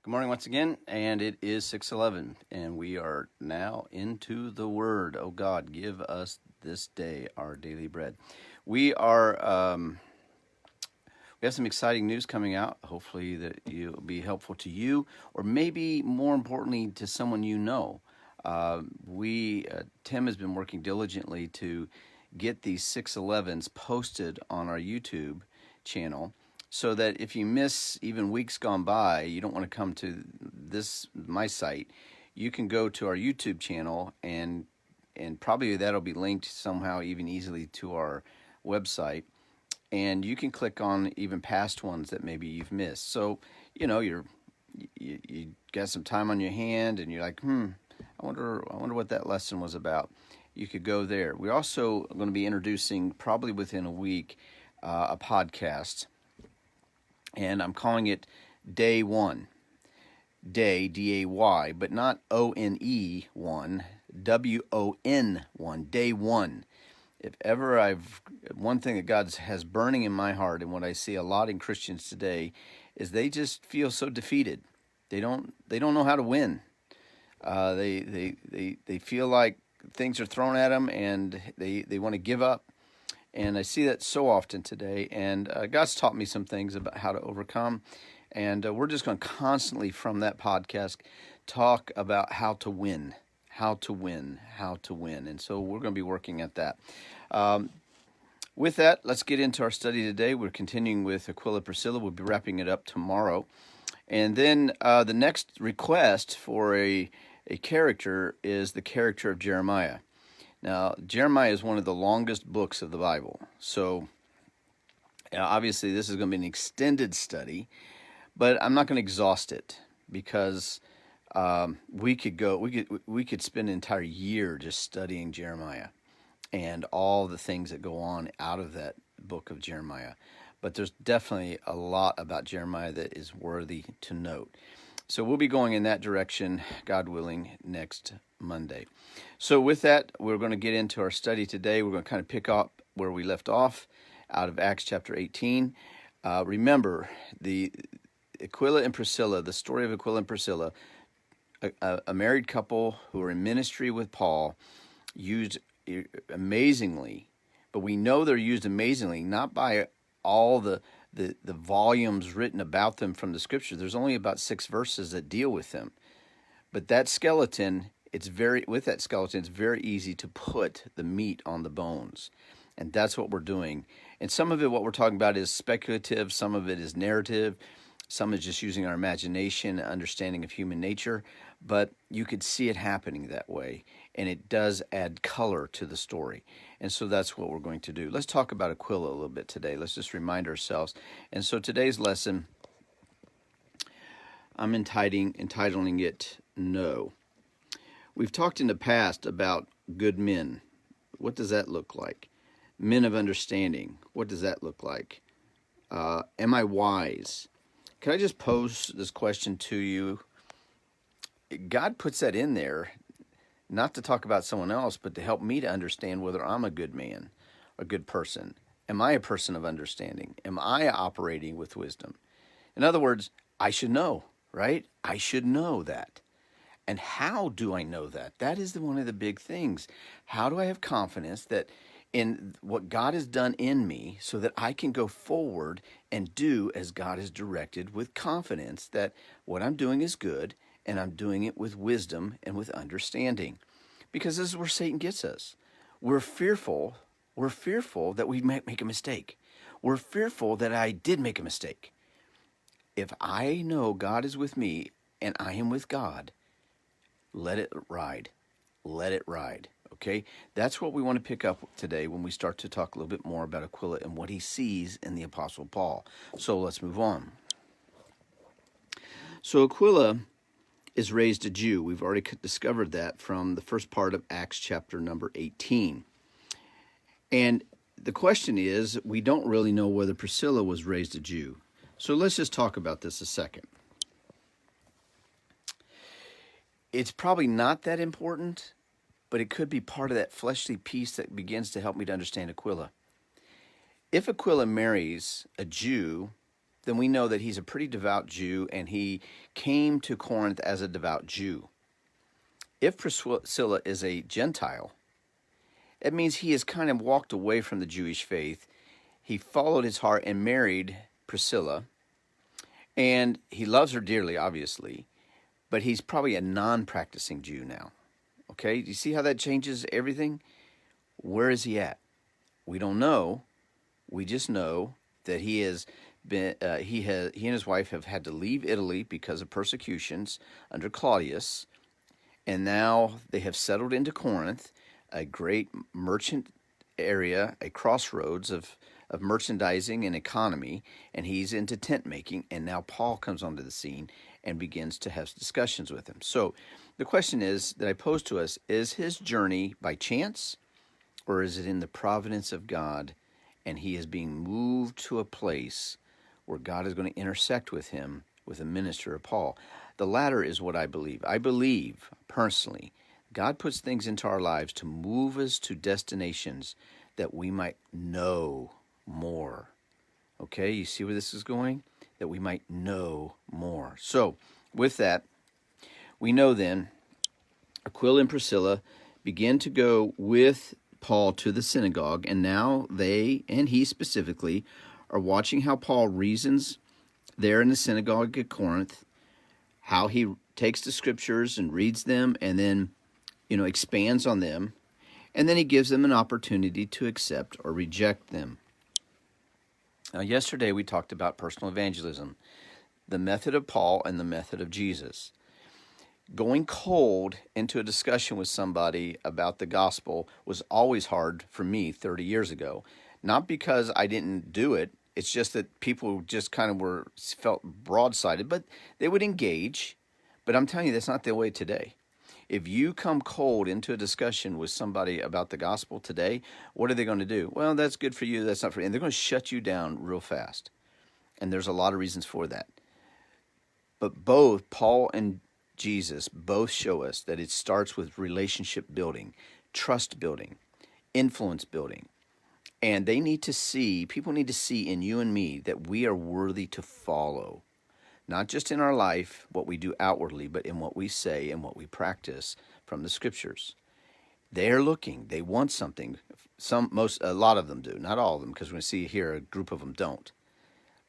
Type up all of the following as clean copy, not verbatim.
Good morning once again, and it is 6:11, and we are now into the Word. Oh God, give us this day our daily bread. We have some exciting news coming out. Hopefully that it'll be helpful to you, or maybe more importantly to someone you know. Tim has been working diligently to get these 6:11s posted on our YouTube channel, so that if you miss even weeks gone by, you don't want to come to my site, you can go to our YouTube channel, and probably that'll be linked somehow even easily to our website, and you can click on even past ones that maybe you've missed. So you got some time on your hand, and you're like, I wonder what that lesson was about. You could go there. We're also going to be introducing, probably within a week, a podcast, and I'm calling it Day One. Day, D-A-Y, but not O-N-E 1, W-O-N 1, Day One. If ever one thing that God has burning in my heart, and what I see a lot in Christians today, is they just feel so defeated. They don't know how to win. They feel like things are thrown at them, and they want to give up. And I see that so often today. And God's taught me some things about how to overcome. And we're just going to constantly, from that podcast, talk about how to win. And so we're going to be working at that. With that, let's get into our study today. We're continuing with Aquila Priscilla. We'll be wrapping it up tomorrow. And then the next request for a character is the character of Jeremiah. Now, Jeremiah is one of the longest books of the Bible. So obviously this is going to be an extended study, but I'm not going to exhaust it, because we could spend an entire year just studying Jeremiah and all the things that go on out of that book of Jeremiah. But there's definitely a lot about Jeremiah that is worthy to note. So we'll be going in that direction, God willing, next Monday. So with that, we're going to get into our study today. We're going to kind of pick up where we left off out of Acts chapter 18. Remember, the Aquila and Priscilla, the story of Aquila and Priscilla, a married couple who are in ministry with Paul, used amazingly, but we know they're used amazingly not by all the volumes written about them from the Scripture. There's only about 6 verses that deal with them. But that skeleton, it's very easy to put the meat on the bones. And that's what we're doing. And some of it, what we're talking about, is speculative. Some of it is narrative. Some is just using our imagination, understanding of human nature. But you could see it happening that way. And it does add color to the story. And so that's what we're going to do. Let's talk about Aquila a little bit today. Let's just remind ourselves. And so today's lesson, I'm entitling it No. We've talked in the past about good men. What does that look like? Men of understanding. What does that look like? Am I wise? Can I just pose this question to you? God puts that in there, not to talk about someone else, but to help me to understand whether I'm a good man, a good person. Am I a person of understanding? Am I operating with wisdom? In other words, I should know, right? I should know that. And how do I know that? That is one of the big things. How do I have confidence that in what God has done in me, so that I can go forward and do as God has directed, with confidence that what I'm doing is good, and I'm doing it with wisdom and with understanding? Because this is where Satan gets us. We're fearful that we might make a mistake. We're fearful that I did make a mistake. If I know God is with me and I am with God, let it ride. Let it ride. Okay? That's what we want to pick up today when we start to talk a little bit more about Aquila and what he sees in the Apostle Paul. So let's move on. So Aquila is raised a Jew. We've already discovered that from the first part of Acts chapter number 18. And the question is, we don't really know whether Priscilla was raised a Jew. So let's just talk about this a second. It's probably not that important, but it could be part of that fleshly piece that begins to help me to understand Aquila. If Aquila marries a Jew, then we know that he's a pretty devout Jew, and he came to Corinth as a devout Jew. If Priscilla is a Gentile, it means he has kind of walked away from the Jewish faith. He followed his heart and married Priscilla, and he loves her dearly, obviously, but he's probably a non-practicing Jew now. Okay, do you see how that changes everything? Where is he at? We don't know. We just know that he has been. He and his wife have had to leave Italy because of persecutions under Claudius, and now they have settled into Corinth, a great merchant area, a crossroads of merchandising and economy, and he's into tent making. And now Paul comes onto the scene and begins to have discussions with him. So the question is that I pose to us: is his journey by chance, or is it in the providence of God, and he is being moved to a place where God is going to intersect with him, with a minister of Paul? The latter is what I believe. I believe, personally, God puts things into our lives to move us to destinations that we might know more. Okay, you see where this is going? That we might know more. So, with that, we know then Aquila and Priscilla begin to go with Paul to the synagogue, and now they, and he specifically, are watching how Paul reasons there in the synagogue at Corinth, how he takes the scriptures and reads them and then, expands on them, and then he gives them an opportunity to accept or reject them. Now, yesterday we talked about personal evangelism, the method of Paul and the method of Jesus. Going cold into a discussion with somebody about the gospel was always hard for me 30 years ago. Not because I didn't do it, it's just that people just kind of felt broadsided, but they would engage. But I'm telling you, that's not the way today. If you come cold into a discussion with somebody about the gospel today, what are they going to do? Well, that's good for you, that's not for you. And they're going to shut you down real fast. And there's a lot of reasons for that. But both Paul and Jesus both show us that it starts with relationship building, trust building, influence building. And people need to see in you and me that we are worthy to follow. Not just in our life, what we do outwardly, but in what we say and what we practice from the scriptures. They're looking, they want something. A lot of them do, not all of them, because we see here a group of them don't.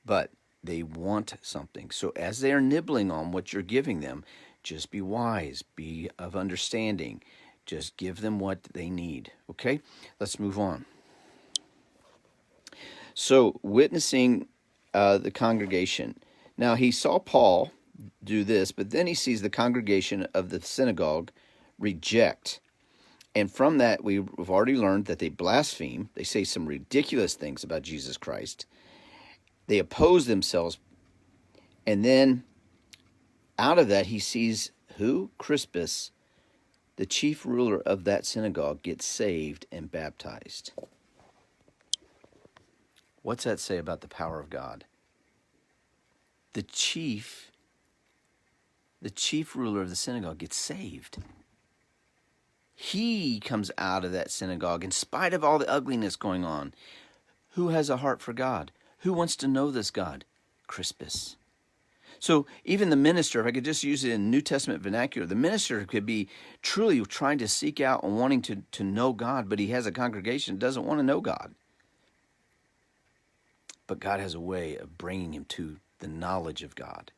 But they want something. So as they are nibbling on what you're giving them, just be wise, be of understanding. Just give them what they need. Okay? Let's move on. So, witnessing the congregation. Now, he saw Paul do this, but then he sees the congregation of the synagogue reject. And from that, we've already learned that they blaspheme. They say some ridiculous things about Jesus Christ. They oppose themselves. And then out of that, he sees who? Crispus, the chief ruler of that synagogue, gets saved and baptized. What's that say about the power of God? The chief ruler of the synagogue gets saved. He comes out of that synagogue in spite of all the ugliness going on. Who has a heart for God? Who wants to know this God? Crispus. So even the minister, if I could just use it in New Testament vernacular, the minister could be truly trying to seek out and wanting to know God, but he has a congregation that doesn't want to know God. But God has a way of bringing him to the knowledge of God,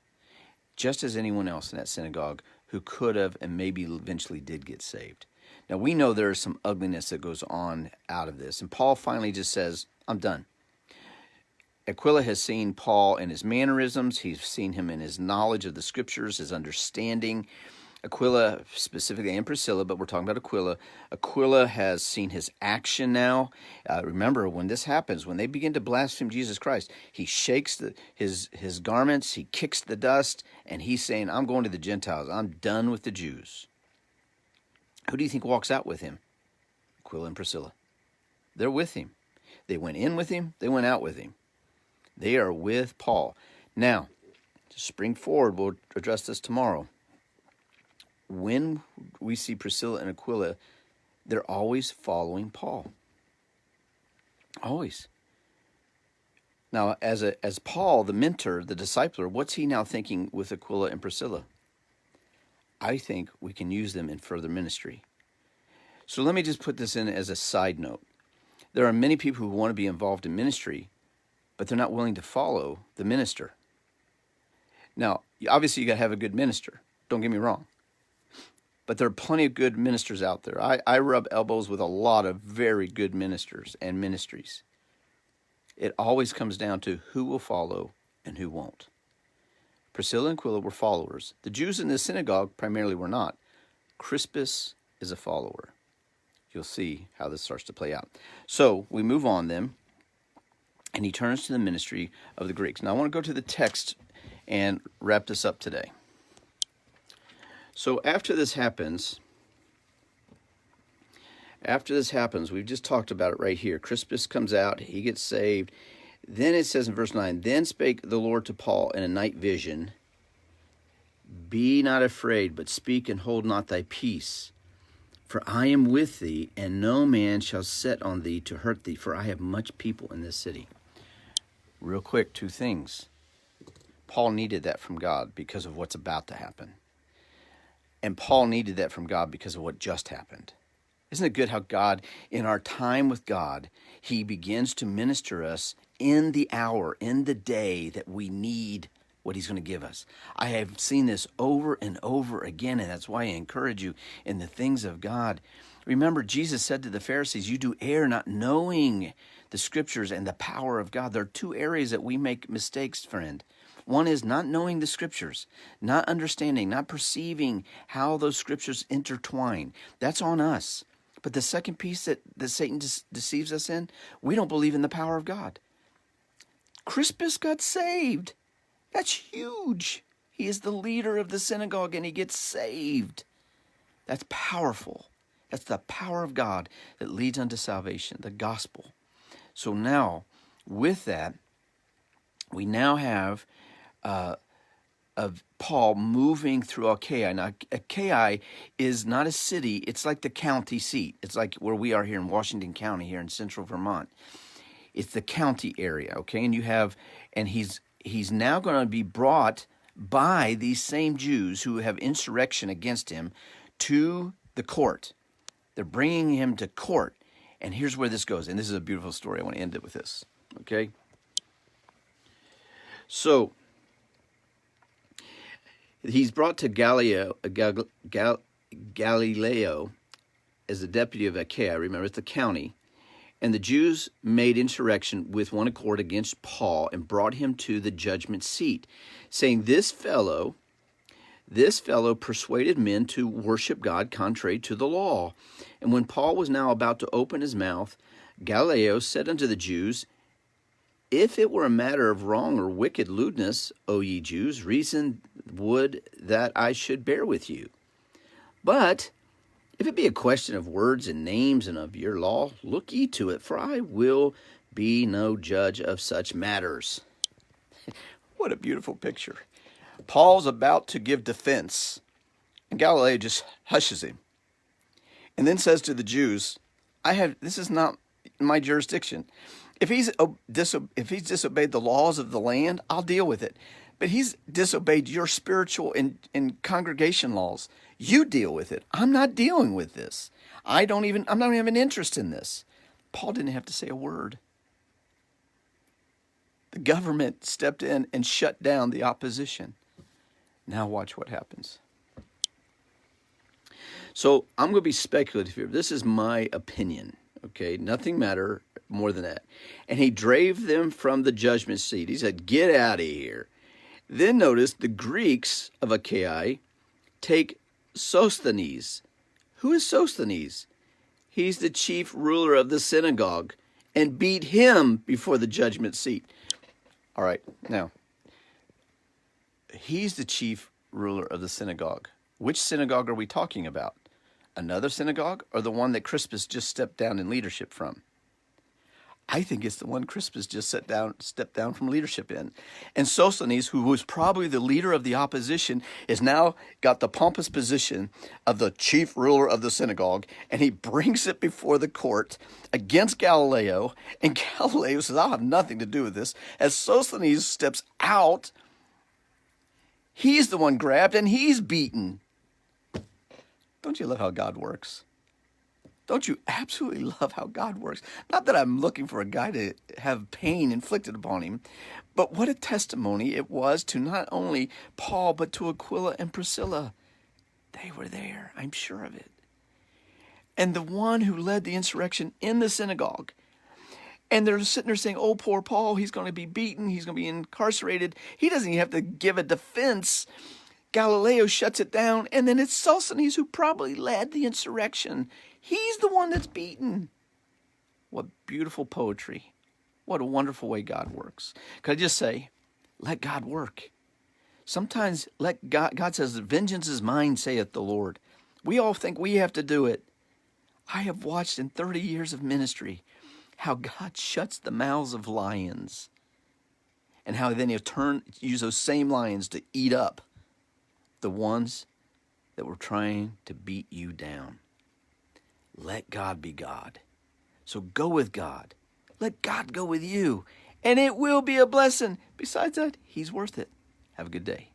just as anyone else in that synagogue who could have and maybe eventually did get saved. Now, we know there is some ugliness that goes on out of this, and Paul finally just says, I'm done. Aquila has seen Paul in his mannerisms. He's seen him in his knowledge of the scriptures, his understanding. Aquila specifically, and Priscilla, but we're talking about Aquila. Aquila has seen his action now. Remember, when this happens, when they begin to blaspheme Jesus Christ, he shakes his garments, he kicks the dust, and he's saying, I'm going to the Gentiles. I'm done with the Jews. Who do you think walks out with him? Aquila and Priscilla. They're with him. They went in with him. They went out with him. They are with Paul. Now, to spring forward, we'll address this tomorrow. When we see Priscilla and Aquila, they're always following Paul. Always. Now, as Paul, the mentor, the discipler, what's he now thinking with Aquila and Priscilla? I think we can use them in further ministry. So let me just put this in as a side note. There are many people who want to be involved in ministry, but they're not willing to follow the minister. Now, obviously, you got to have a good minister. Don't get me wrong. But there are plenty of good ministers out there. I rub elbows with a lot of very good ministers and ministries. It always comes down to who will follow and who won't. Priscilla and Aquila were followers. The Jews in the synagogue primarily were not. Crispus is a follower. You'll see how this starts to play out. So we move on then, and he turns to the ministry of the Greeks. Now I want to go to the text and wrap this up today. So after this happens, we've just talked about it right here. Crispus comes out, he gets saved. Then it says in verse 9, then spake the Lord to Paul in a night vision, be not afraid, but speak and hold not thy peace. For I am with thee, and no man shall set on thee to hurt thee, for I have much people in this city. Real quick, two things. Paul needed that from God because of what's about to happen. And Paul needed that from God because of what just happened. Isn't it good how God, in our time with God, he begins to minister us in the hour, in the day that we need what he's going to give us. I have seen this over and over again, and that's why I encourage you in the things of God. Remember, Jesus said to the Pharisees, you do err not knowing the scriptures and the power of God. There are two areas that we make mistakes, friend. One is not knowing the scriptures, not understanding, not perceiving how those scriptures intertwine. That's on us. But the second piece that Satan deceives us in, we don't believe in the power of God. Crispus got saved. That's huge. He is the leader of the synagogue and he gets saved. That's powerful. That's the power of God that leads unto salvation, the gospel. So now, with that, we now have of Paul moving through Achaia. Now, Achaia is not a city. It's like the county seat. It's like where we are here in Washington County, here in central Vermont. It's the county area, okay? And he's now going to be brought by these same Jews who have insurrection against him to the court. They're bringing him to court. And here's where this goes. And this is a beautiful story. I want to end it with this, okay? So he's brought to Galileo as the deputy of Achaia. Remember, it's the county. And the Jews made insurrection with one accord against Paul and brought him to the judgment seat, saying, This fellow persuaded men to worship God contrary to the law. And when Paul was now about to open his mouth, Galileo said unto the Jews, If it were a matter of wrong or wicked lewdness, O ye Jews, reason would that I should bear with you. But if it be a question of words and names and of your law, look ye to it, for I will be no judge of such matters. What a beautiful picture. Paul's about to give defense, and Galileo just hushes him, and then says to the Jews, this is not my jurisdiction. If he's disobeyed the laws of the land, I'll deal with it. But he's disobeyed your spiritual and congregation laws. You deal with it. I'm not dealing with this. I'm not even an interest in this. Paul didn't have to say a word. The government stepped in and shut down the opposition. Now watch what happens. So I'm going to be speculative here. This is my opinion. Okay, nothing matter more than that. And he drave them from the judgment seat. He said, get out of here. Then notice the Greeks of Achaia take Sosthenes. Who is Sosthenes? He's the chief ruler of the synagogue, and beat him before the judgment seat. All right, now, he's the chief ruler of the synagogue. Which synagogue are we talking about? Another synagogue or the one that Crispus just stepped down in leadership from? I think it's the one Crispus just stepped down from leadership in. And Sosthenes, who was probably the leader of the opposition, is now got the pompous position of the chief ruler of the synagogue, and he brings it before the court against Galileo, and Galileo says, I'll have nothing to do with this. As Sosthenes steps out, he's the one grabbed, and he's beaten. Don't you love how God works? Don't you absolutely love how God works? Not that I'm looking for a guy to have pain inflicted upon him, but what a testimony it was to not only Paul, but to Aquila and Priscilla. They were there, I'm sure of it. And the one who led the insurrection in the synagogue. And they're sitting there saying, oh, poor Paul, he's going to be beaten, he's going to be incarcerated. He doesn't even have to give a defense. Galileo shuts it down, and then it's Sosthenes who probably led the insurrection. He's the one that's beaten. What beautiful poetry. What a wonderful way God works. Could I just say, let God work. Sometimes let God says, vengeance is mine, saith the Lord. We all think we have to do it. I have watched in 30 years of ministry how God shuts the mouths of lions, and how then he'll use those same lions to eat up the ones that were trying to beat you down. Let God be God. So go with God. Let God go with you. And it will be a blessing. Besides that, he's worth it. Have a good day.